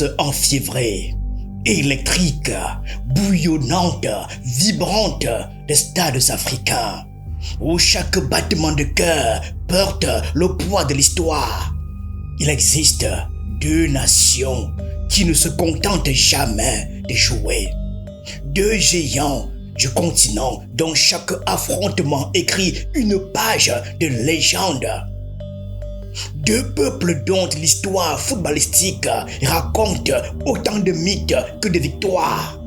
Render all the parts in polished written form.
danse enfiévrée, électrique, bouillonnante, vibrante des stades africains, où chaque battement de cœur porte le poids de l'histoire. Il existe deux nations qui ne se contentent jamais de jouer. Deux géants du continent dont chaque affrontement écrit une page de légende. Deux peuples dont l'histoire footballistique raconte autant de mythes que de victoires.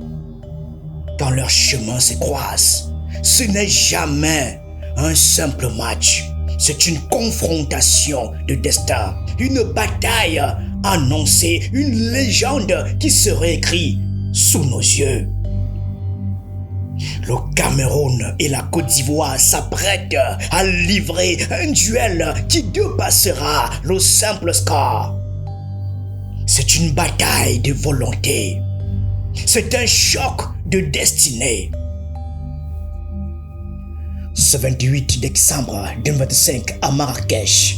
Quand leurs chemins se croisent, ce n'est jamais un simple match. C'est une confrontation de destin, une bataille annoncée, une légende qui se réécrit sous nos yeux. Le Cameroun et la Côte d'Ivoire s'apprêtent à livrer un duel qui dépassera le simple score. C'est une bataille de volonté. C'est un choc de destinée. Ce 28 décembre 2025 à Marrakech,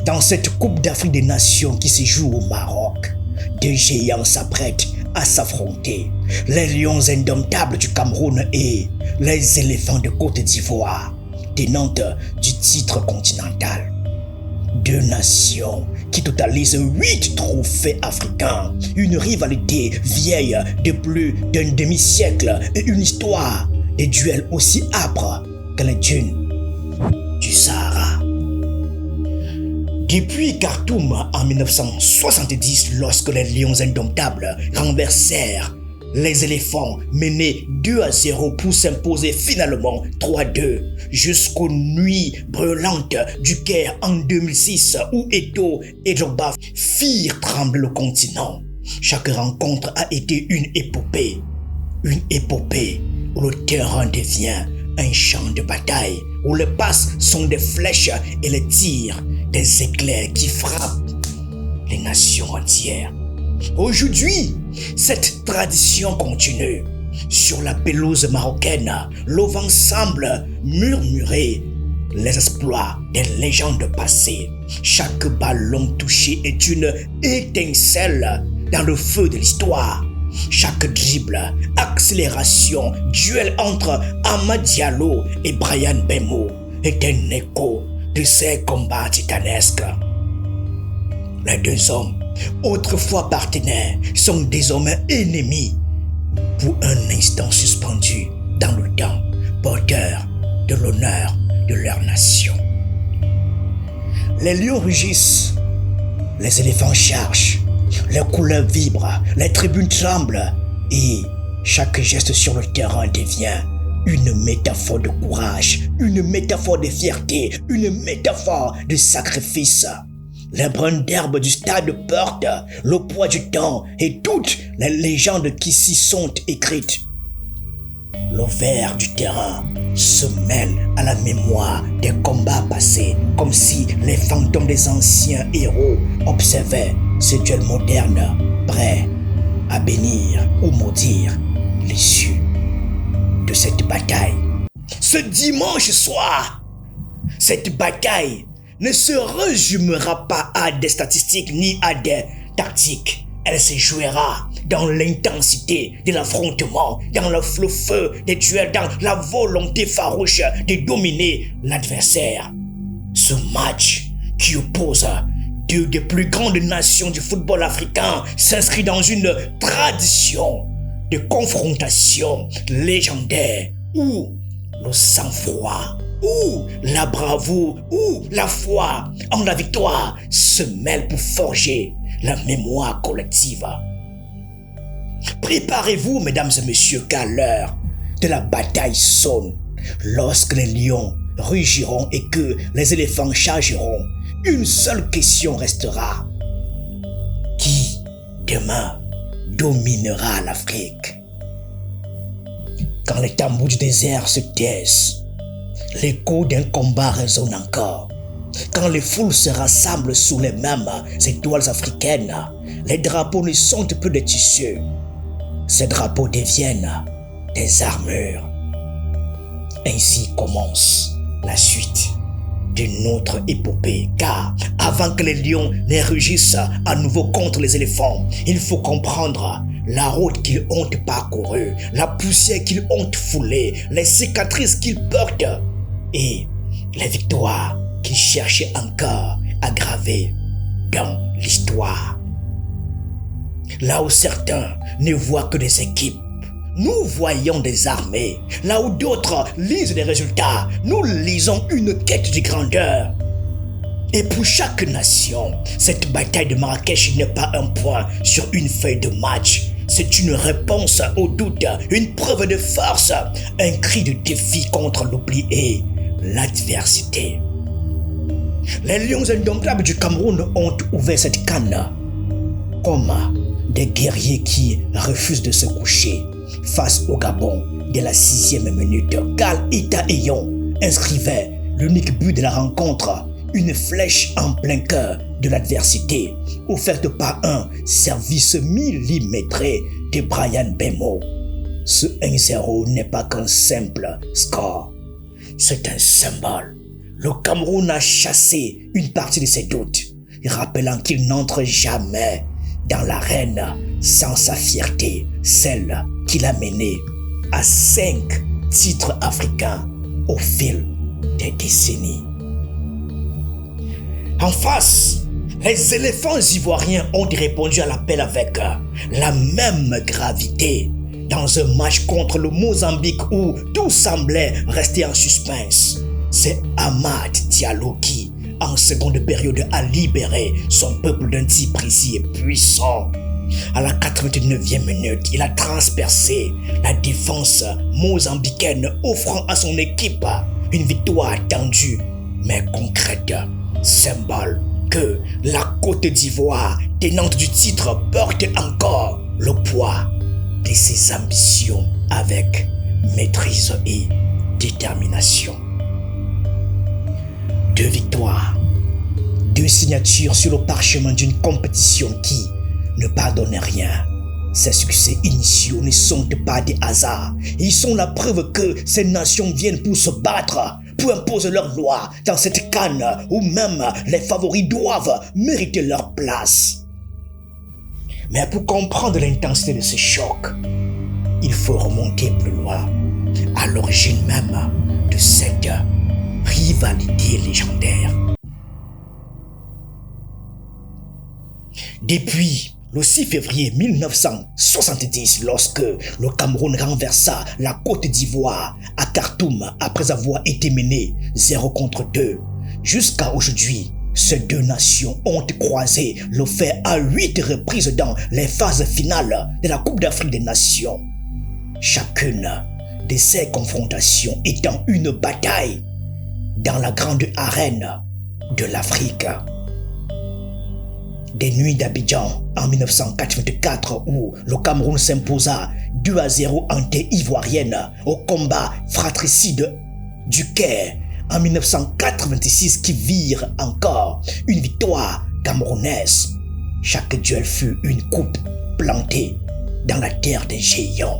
dans cette Coupe d'Afrique des Nations qui se joue au Maroc, deux géants s'apprêtent à s'affronter. Les lions indomptables du Cameroun et les éléphants de Côte d'Ivoire, tenantes du titre continental. Deux nations qui totalisent 8 trophées africains, une rivalité vieille de plus d'un demi-siècle et une histoire de duels aussi âpres que les dunes du Sahara. Depuis Khartoum en 1970, lorsque les lions indomptables renversèrent les éléphants menés 2-0 pour s'imposer finalement 3-2, jusqu'aux nuits brûlantes du Caire en 2006 où Eto'o et Drogba firent trembler le continent. Chaque rencontre a été une épopée où le terrain devient un champ de bataille, où les passes sont des flèches et les tirs des éclairs qui frappent les nations entières. Aujourd'hui, cette tradition continue. Sur la pelouse marocaine, le vent semble murmurer les exploits des légendes passées. Chaque ballon touché est une étincelle dans le feu de l'histoire. Chaque dribble, accélération, duel entre Amad Diallo et Bryan Mbeumo est un écho de ces combats titanesques. Les deux hommes, autrefois partenaires, sont désormais ennemis pour un instant suspendus dans le temps, porteurs de l'honneur de leur nation. Les lions rugissent, les éléphants chargent, les couleurs vibrent, les tribunes tremblent et chaque geste sur le terrain devient une métaphore de courage, une métaphore de fierté, une métaphore de sacrifice. Les brins d'herbe du stade portent le poids du temps et toutes les légendes qui s'y sont écrites. Le vert du terrain se mêle à la mémoire des combats passés, comme si les fantômes des anciens héros observaient ce duel moderne, prêt à bénir ou maudire l'issue de cette bataille. Ce dimanche soir, cette bataille ne se résumera pas à des statistiques ni à des tactiques. Elle se jouera dans l'intensité de l'affrontement, dans le feu des tueurs, dans la volonté farouche de dominer l'adversaire. Ce match qui oppose deux des plus grandes nations du football africain s'inscrit dans une tradition de confrontation légendaire où le sang-froid, où la bravoure, où la foi en la victoire se mêlent pour forger la mémoire collective. Préparez-vous, mesdames et messieurs, car l'heure de la bataille sonne. Lorsque les lions rugiront et que les éléphants chargeront, une seule question restera. Qui, demain, dominera l'Afrique? Quand les tambours du désert se taisent, l'écho d'un combat résonne encore. Quand les foules se rassemblent sous les mêmes étoiles africaines, les drapeaux ne sont plus des tissus. Ces drapeaux deviennent des armures. Ainsi commence la suite de notre épopée. Car avant que les lions ne rugissent à nouveau contre les éléphants, il faut comprendre la route qu'ils ont parcourue, la poussière qu'ils ont foulée, les cicatrices qu'ils portent et les victoires qu'ils cherchaient encore à graver dans l'histoire. Là où certains ne voient que des équipes, nous voyons des armées. Là où d'autres lisent des résultats, nous lisons une quête de grandeur. Et pour chaque nation, cette bataille de Marrakech n'est pas un point sur une feuille de match. C'est une réponse au doute, une preuve de force, un cri de défi contre l'oubli et l'adversité. Les lions indomptables du Cameroun ont ouvert cette canne comme des guerriers qui refusent de se coucher face au Gabon dès la 6e minute. Karl Ita Eyon inscrivait l'unique but de la rencontre, une flèche en plein cœur de l'adversité, offerte par un service millimétré de Brian Bemo. Ce 1-0 n'est pas qu'un simple score, c'est un symbole. Le Cameroun a chassé une partie de ses doutes, rappelant qu'il n'entre jamais dans l'arène sans sa fierté, celle qui l'a mené à 5 titres africains au fil des décennies. En face, les éléphants ivoiriens ont répondu à l'appel avec la même gravité dans un match contre le Mozambique où tout semblait rester en suspense. C'est Amad Diallo qui, en seconde période, a libéré son peuple d'un tir précis et puissant. À la 89e minute, il a transpercé la défense mozambicaine, offrant à son équipe une victoire attendue mais concrète. Symbole que la Côte d'Ivoire, tenante du titre, porte encore le poids de ses ambitions avec maîtrise et détermination. 2 victoires, 2 signatures sur le parchemin d'une compétition qui ne pardonne rien. Ces succès initiaux ne sont pas des hasards. Ils sont la preuve que ces nations viennent pour se battre, pour imposer leurs lois dans cette canne où même les favoris doivent mériter leur place. Mais pour comprendre l'intensité de ce choc, il faut remonter plus loin, à l'origine même de cette rivalité légendaire. Depuis le 6 février 1970, lorsque le Cameroun renversa la Côte d'Ivoire à Khartoum après avoir été mené 0-2, jusqu'à aujourd'hui, ces 2 nations ont croisé le fer à 8 reprises dans les phases finales de la Coupe d'Afrique des Nations. Chacune de ces confrontations étant une bataille dans la grande arène de l'Afrique. Des nuits d'Abidjan en 1984 où le Cameroun s'imposa 2-0 en terre ivoirienne, au combat fratricide du Caire en 1986 qui vire encore une victoire camerounaise. Chaque duel fut une coupe plantée dans la terre des géants.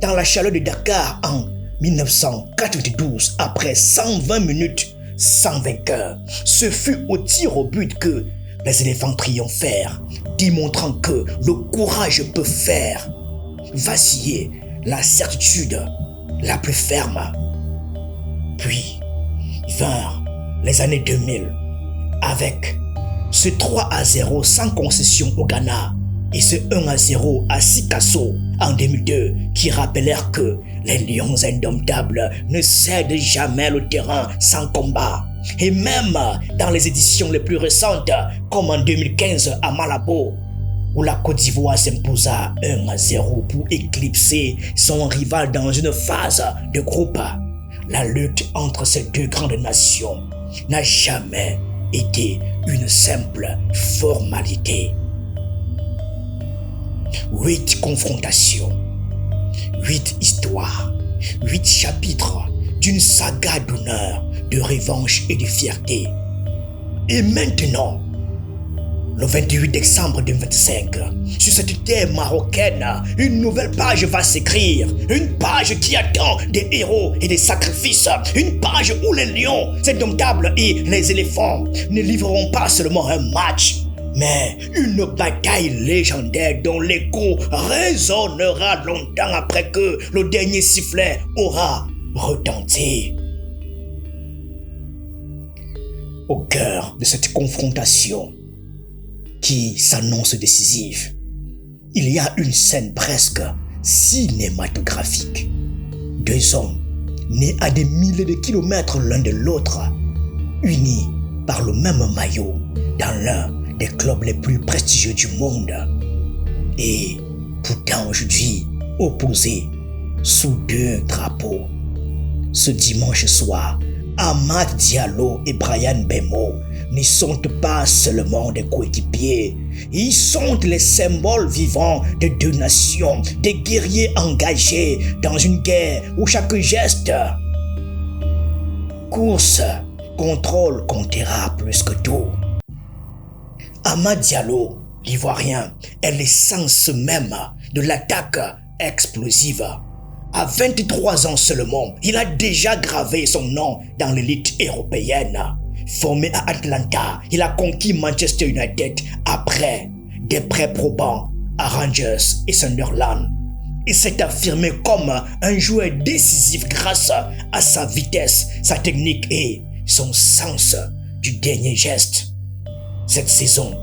Dans la chaleur de Dakar en 1992, après 120 minutes sans vainqueur, ce fut au tir au but que les éléphants triomphèrent, démontrant que le courage peut faire vaciller la certitude la plus ferme. Puis vinrent les années 2000 avec ce 3-0 sans concession au Ghana et ce 1-0 à Sikasso en 2002 qui rappelèrent que les lions indomptables ne cèdent jamais le terrain sans combat. Et même dans les éditions les plus récentes, comme en 2015 à Malabo, où la Côte d'Ivoire s'imposa 1-0 pour éclipser son rival dans une phase de groupe, la lutte entre ces 2 grandes nations n'a jamais été une simple formalité. 8 confrontations, 8 histoires, 8 chapitres d'une saga d'honneur, de revanche et de fierté. Et maintenant, Le 28 décembre 2025, sur cette terre marocaine, une nouvelle page va s'écrire. Une page qui attend des héros et des sacrifices. Une page où les lions indomptables et les éléphants ne livreront pas seulement un match, mais une bataille légendaire dont l'écho résonnera longtemps après que le dernier sifflet aura retenti. Au cœur de cette confrontation qui s'annonce décisive, il y a une scène presque cinématographique. Deux hommes nés à des milliers de kilomètres l'un de l'autre, unis par le même maillot dans l'un des clubs les plus prestigieux du monde, et pourtant aujourd'hui opposés sous deux drapeaux. Ce dimanche soir, Amad Diallo et Bryan Mbeumo ne sont pas seulement des coéquipiers, ils sont les symboles vivants de deux nations, des guerriers engagés dans une guerre où chaque geste, course, contrôle comptera plus que tout. Amad Diallo, l'Ivoirien, est l'essence même de l'attaque explosive. À 23 ans seulement, il a déjà gravé son nom dans l'élite européenne. Formé à Atlanta, il a conquis Manchester United après des prêts probants à Rangers et Sunderland. Il s'est affirmé comme un joueur décisif grâce à sa vitesse, sa technique et son sens du dernier geste. Cette saison,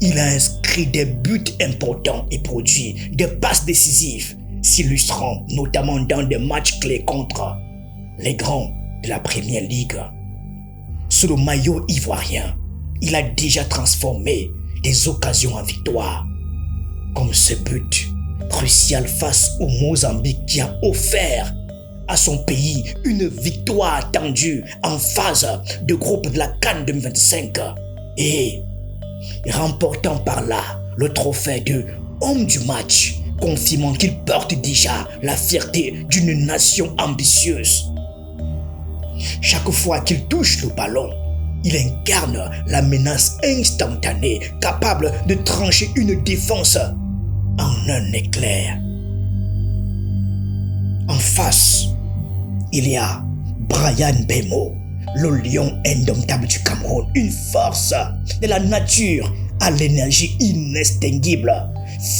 il a inscrit des buts importants et produit des passes décisives, s'illustrant notamment dans des matchs clés contre les grands de la Premier League. Sous le maillot ivoirien, il a déjà transformé des occasions en victoire, comme ce but crucial face au Mozambique qui a offert à son pays une victoire attendue en phase de groupe de la CAN 2025 et remportant par là le trophée de homme du match, confirmant qu'il porte déjà la fierté d'une nation ambitieuse. Chaque fois qu'il touche le ballon, il incarne la menace instantanée, capable de trancher une défense en un éclair. En face, il y a Bryan Mbeumo, le lion indomptable du Cameroun, une force de la nature à l'énergie inextinguible,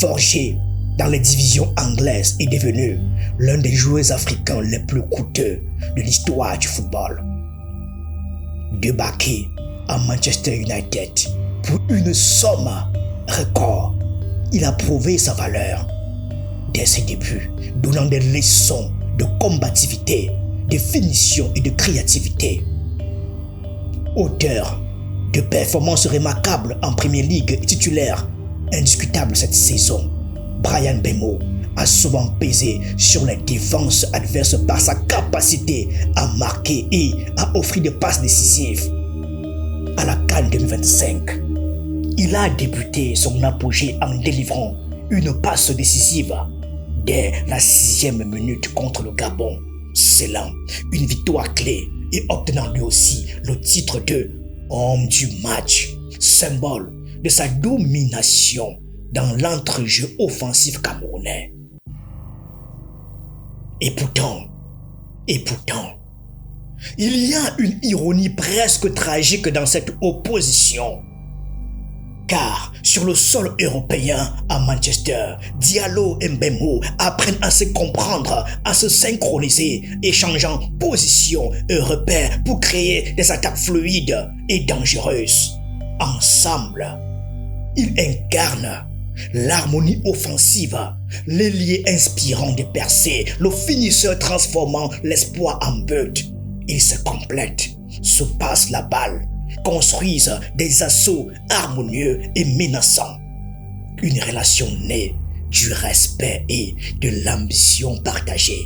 forgé dans les divisions anglaises et devenu l'un des joueurs africains les plus coûteux de l'histoire du football. Débarqué à Manchester United pour une somme record, il a prouvé sa valeur dès ses débuts, donnant des leçons de combativité, de finition et de créativité. Auteur de performances remarquables en Premier League et titulaire indiscutable cette saison, Bryan Mbeumo a souvent pesé sur les défenses adverses par sa capacité à marquer et à offrir des passes décisives. À la CAN 2025, il a débuté son apogée en délivrant une passe décisive dès la 6e minute contre le Gabon, scellant une victoire clé et obtenant lui aussi le titre de homme du match, symbole de sa domination dans l'entrejeu offensif camerounais. Et pourtant, il y a une ironie presque tragique dans cette opposition. Car sur le sol européen à Manchester, Diallo et Mbeumo apprennent à se comprendre, à se synchroniser, échangeant positions et repères pour créer des attaques fluides et dangereuses. Ensemble, ils incarnent l'harmonie offensive, l'ailier inspirant des percées, le finisseur transformant l'espoir en but. Ils se complètent, se passent la balle, construisent des assauts harmonieux et menaçants. Une relation née du respect et de l'ambition partagée.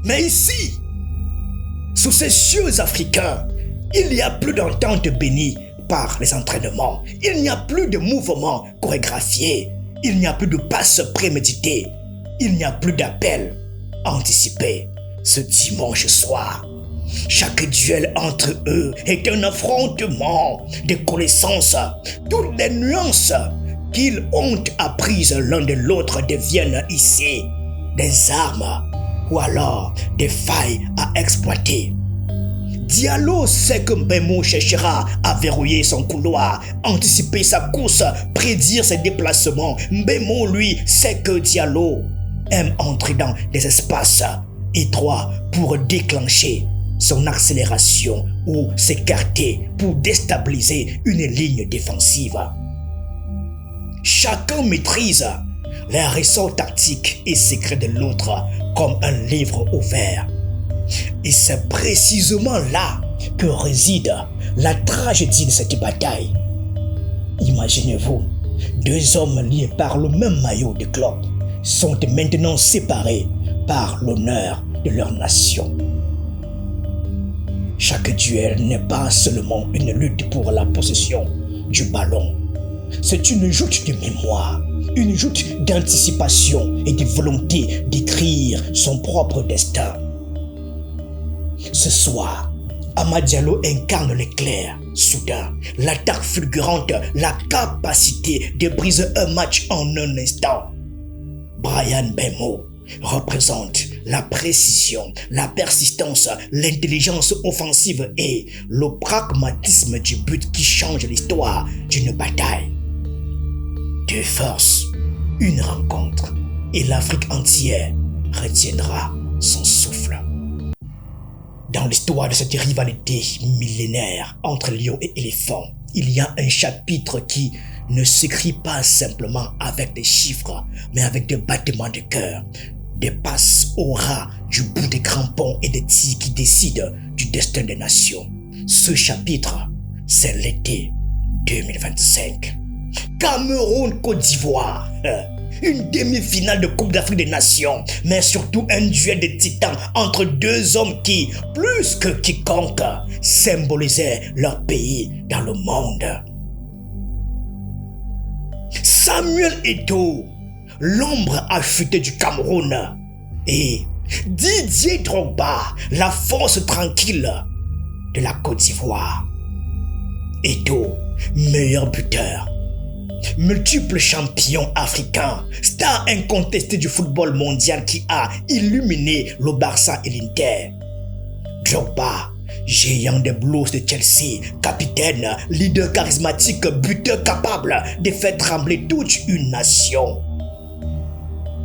Mais ici, sous ces cieux africains, il n'y a plus d'entente bénie par les entraînements. Il n'y a plus de mouvements chorégraphiés. Il n'y a plus de passes préméditées. Il n'y a plus d'appels anticipés. Ce dimanche soir, Chaque duel entre eux est un affrontement de connaissances. Toutes les nuances qu'ils ont apprises l'un de l'autre deviennent ici des armes ou alors des failles à exploiter. Diallo sait que Mbemmo cherchera à verrouiller son couloir, anticiper sa course, prédire ses déplacements. Mbemmo, lui, sait que Diallo aime entrer dans des espaces étroits pour déclencher son accélération ou s'écarter pour déstabiliser une ligne défensive. Chacun maîtrise les ressorts tactiques et secrets de l'autre comme un livre ouvert. Et c'est précisément là que réside la tragédie de cette bataille. Imaginez-vous, deux hommes liés par le même maillot de club sont maintenant séparés par l'honneur de leur nation. Chaque duel n'est pas seulement une lutte pour la possession du ballon. C'est une joute de mémoire, une joute d'anticipation et de volonté d'écrire son propre destin. Ce soir, Amad Diallo incarne l'éclair soudain, l'attaque fulgurante, la capacité de briser un match en un instant. Bryan Mbemmo représente la précision, la persistance, l'intelligence offensive et le pragmatisme du but qui change l'histoire d'une bataille. Deux forces, une rencontre, et l'Afrique entière retiendra son souffle. Dans l'histoire de cette rivalité millénaire entre lion et éléphant, il y a un chapitre qui ne s'écrit pas simplement avec des chiffres, mais avec des battements de cœur, des passes au ras du bout des crampons et des tirs qui décident du destin des nations. Ce chapitre, c'est l'été 2025. Cameroun-Côte d'Ivoire. Une demi-finale de Coupe d'Afrique des Nations, mais surtout un duel de titans entre deux hommes qui, plus que quiconque, symbolisaient leur pays dans le monde. Samuel Eto'o, l'ombre affûtée du Cameroun, et Didier Drogba, la force tranquille de la Côte d'Ivoire. Eto'o, meilleur buteur, multiple champion africain, star incontesté du football mondial qui a illuminé le Barça et l'Inter. Drogba, géant des Blues de Chelsea, capitaine, leader charismatique, buteur capable de faire trembler toute une nation.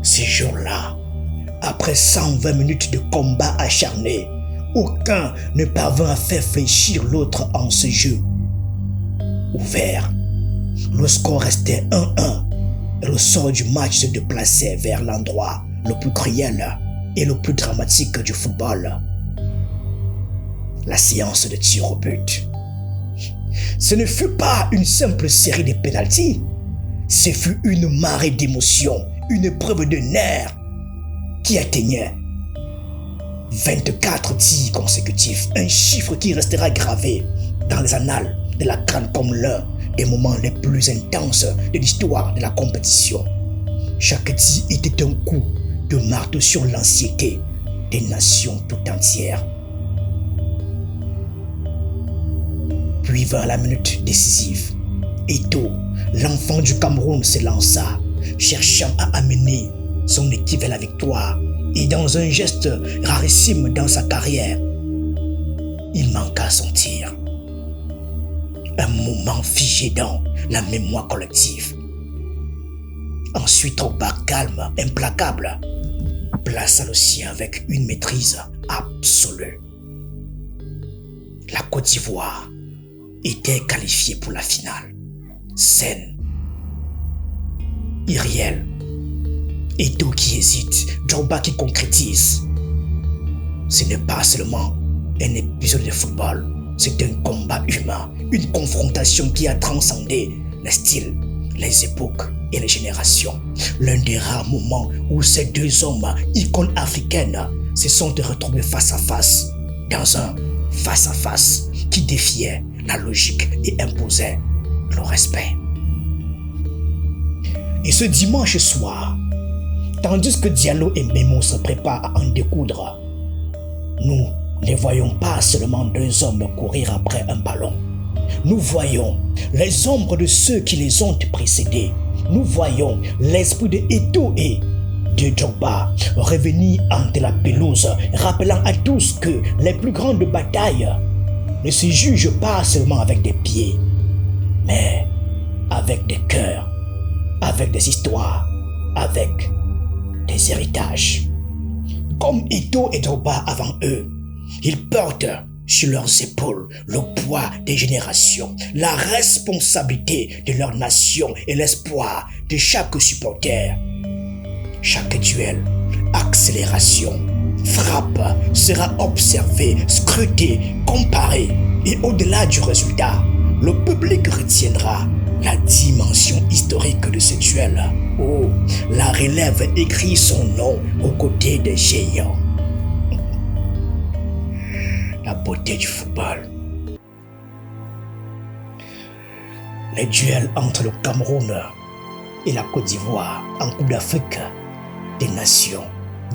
Ces jours-là, après 120 minutes de combat acharné, aucun ne parvint à faire fléchir l'autre en ce jeu ouvert. Le score restait 1-1 et le sort du match se déplaçait vers l'endroit le plus cruel et le plus dramatique du football. La séance de tir au but. Ce ne fut pas une simple série de pénaltys, ce fut une marée d'émotions, une épreuve de nerfs qui atteignait 24 tirs consécutifs, un chiffre qui restera gravé dans les annales de la CAN comme l'un des moments les plus intenses de l'histoire de la compétition. Chaque tir était un coup de marteau sur l'ancienneté des nations tout entières. Puis vers la minute décisive, Eto'o, l'enfant du Cameroun, se lança, cherchant à amener son équipe vers la victoire. Et dans un geste rarissime dans sa carrière, il manqua son tir. Un moment figé dans la mémoire collective. Ensuite, Drogba, calme, implacable, plaça le sien avec une maîtrise absolue. La Côte d'Ivoire était qualifiée pour la finale. Scène irréelle. Eto'o qui hésite, Drogba qui concrétise. Ce n'est pas seulement un épisode de football, c'est un combat humain, une confrontation qui a transcendé les styles, les époques et les générations. L'un des rares moments où ces deux hommes, icônes africaines, se sont retrouvés face à face, dans un face-à-face qui défiait la logique et imposait le respect. Et ce dimanche soir, tandis que Diallo et Mbemmo se préparent à en découdre, nous Ne voyons pas seulement deux hommes courir après un ballon. Nous voyons les ombres de ceux qui les ont précédés. Nous voyons l'esprit de Eto'o et de Drogba revenir entre la pelouse, rappelant à tous que les plus grandes batailles ne se jugent pas seulement avec des pieds, mais avec des cœurs, avec des histoires, avec des héritages. Comme Eto'o et Drogba avant eux, ils portent sur leurs épaules le poids des générations, la responsabilité de leur nation et l'espoir de chaque supporter. Chaque duel, accélération, frappe sera observé, scruté, comparé et au-delà du résultat, le public retiendra la dimension historique de ce duel où la relève écrit son nom aux côtés des géants. La beauté du football. Les duels entre le Cameroun et la Côte d'Ivoire en Coupe d'Afrique des Nations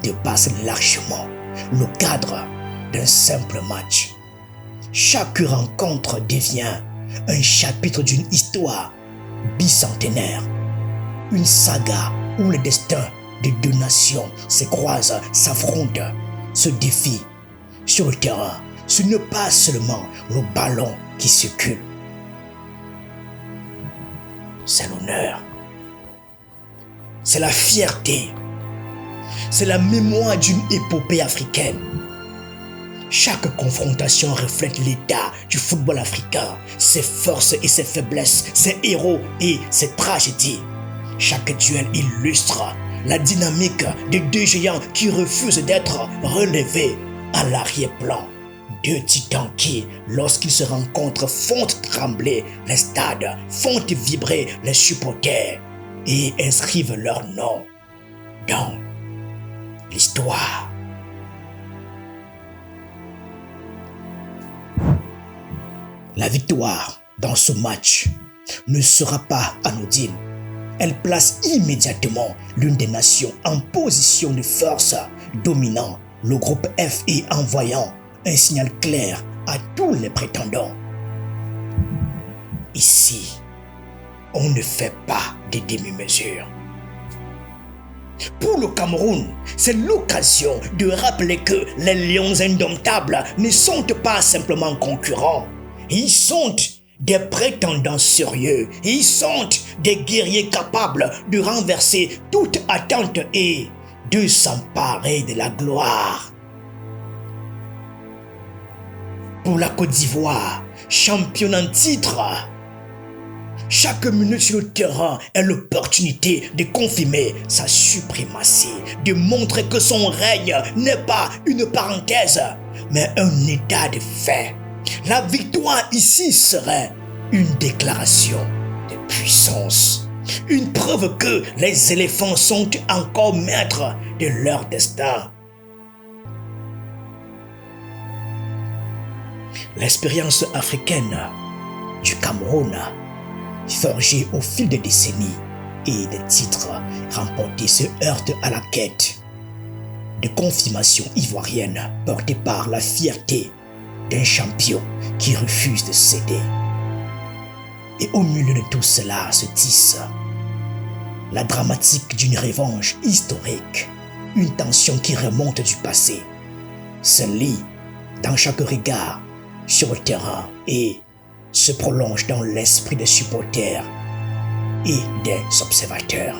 dépassent largement le cadre d'un simple match. Chaque rencontre devient un chapitre d'une histoire bicentenaire, une saga où le destin de deux nations se croisent, s'affrontent, se défient. Sur le terrain, ce n'est pas seulement le ballon qui circule, c'est l'honneur, c'est la fierté, c'est la mémoire d'une épopée africaine. Chaque confrontation reflète l'état du football africain, ses forces et ses faiblesses, ses héros et ses tragédies. Chaque duel illustre la dynamique de deux géants qui refusent d'être relevés à l'arrière-plan. Deux titans qui, lorsqu'ils se rencontrent, font trembler les stades, font vibrer les supporters et inscrivent leur nom dans l'histoire. La victoire dans ce match ne sera pas anodine. Elle place immédiatement l'une des nations en position de force, dominant le groupe F et envoyant un signal clair à tous les prétendants. Ici, on ne fait pas de demi-mesure. Pour le Cameroun, c'est l'occasion de rappeler que les lions indomptables ne sont pas simplement concurrents. Ils sont des prétendants sérieux. Ils sont des guerriers capables de renverser toute attente et de s'emparer de la gloire. Pour la Côte d'Ivoire, championne en titre, chaque minute sur le terrain est l'opportunité de confirmer sa suprématie, de montrer que son règne n'est pas une parenthèse, mais un état de fait. La victoire ici serait une déclaration de puissance, une preuve que les éléphants sont encore maîtres de leur destin. L'expérience africaine du Cameroun, forgée au fil des décennies et des titres remportés, se heurte à la quête de confirmation ivoirienne portée par la fierté d'un champion qui refuse de céder. Et au milieu de tout cela se tisse la dramatique d'une revanche historique, une tension qui remonte du passé, se lit dans chaque regard sur le terrain et se prolonge dans l'esprit des supporters et des observateurs.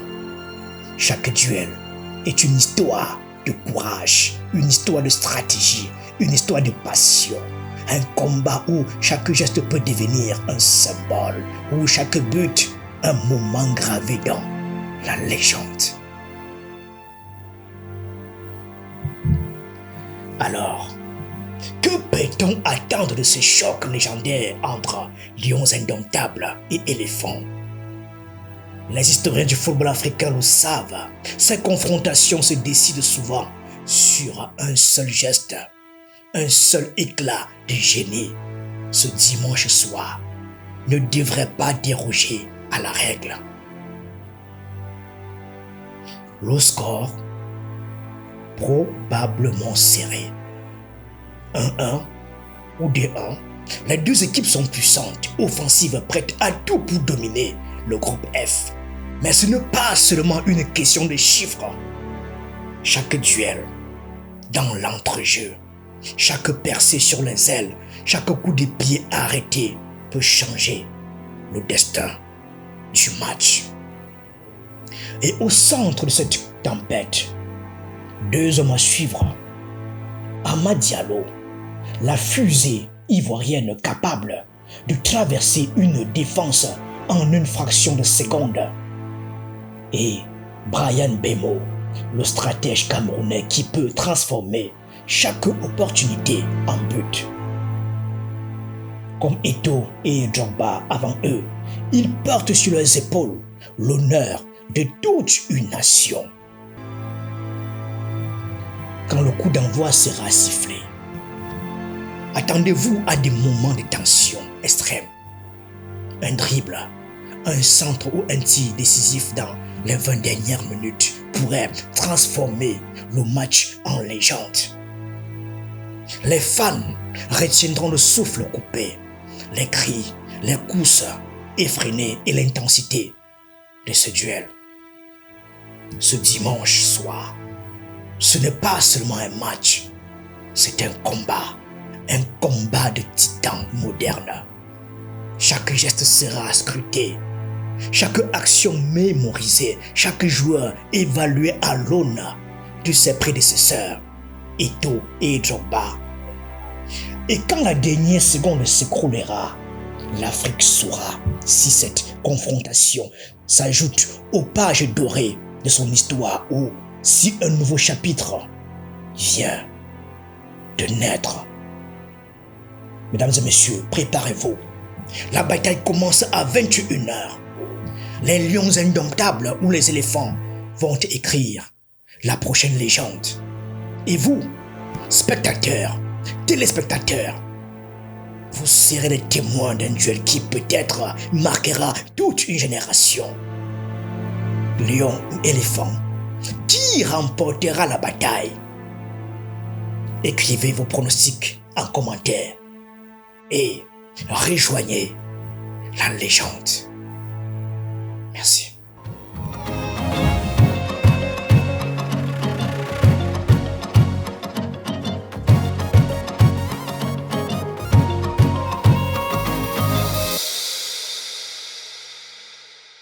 Chaque duel est une histoire de courage, une histoire de stratégie, une histoire de passion. Un combat où chaque geste peut devenir un symbole, où chaque but un moment gravé dans la légende. Alors, que peut-on attendre de ce choc légendaire entre lions indomptables et éléphants? Les historiens du football africain le savent, ces confrontations se décident souvent sur un seul geste, un seul éclat de génie. Ce dimanche soir ne devrait pas déroger à la règle. Le score probablement serré. 1-1 ou 2-1, les deux équipes sont puissantes, offensives, prêtes à tout pour dominer le groupe F. Mais ce n'est pas seulement une question de chiffres. Chaque duel, dans l'entrejeu, chaque percée sur les ailes, chaque coup de pied arrêté peut changer le destin du match. Et au centre de cette tempête, deux hommes à suivre. Amad Diallo, la fusée ivoirienne capable de traverser une défense en une fraction de seconde. Et Bryan Mbeumo, le stratège camerounais qui peut transformer chaque opportunité en but. Comme Eto'o et Drogba avant eux, ils portent sur leurs épaules l'honneur de toute une nation. Quand le coup d'envoi sera sifflé, attendez-vous à des moments de tension extrême. Un dribble, un centre ou un tir décisif dans les 20 dernières minutes pourrait transformer le match en légende. Les fans retiendront le souffle coupé, les cris, les courses effrénées et l'intensité de ce duel. Ce dimanche soir, ce n'est pas seulement un match, c'est un combat de titans modernes. Chaque geste sera scruté, chaque action mémorisée, chaque joueur évalué à l'aune de ses prédécesseurs, Eto'o et Drogba. Et quand la dernière seconde s'écroulera, l'Afrique saura si cette confrontation s'ajoute aux pages dorées de son histoire ou si un nouveau chapitre vient de naître. Mesdames et messieurs, préparez-vous. La bataille commence à 21h. Les lions indomptables ou les éléphants vont écrire la prochaine légende. Et vous, spectateurs, téléspectateurs, vous serez les témoins d'un duel qui peut-être marquera toute une génération. Lion ou éléphant, qui remportera la bataille? Écrivez vos pronostics en commentaire et rejoignez la légende. Merci.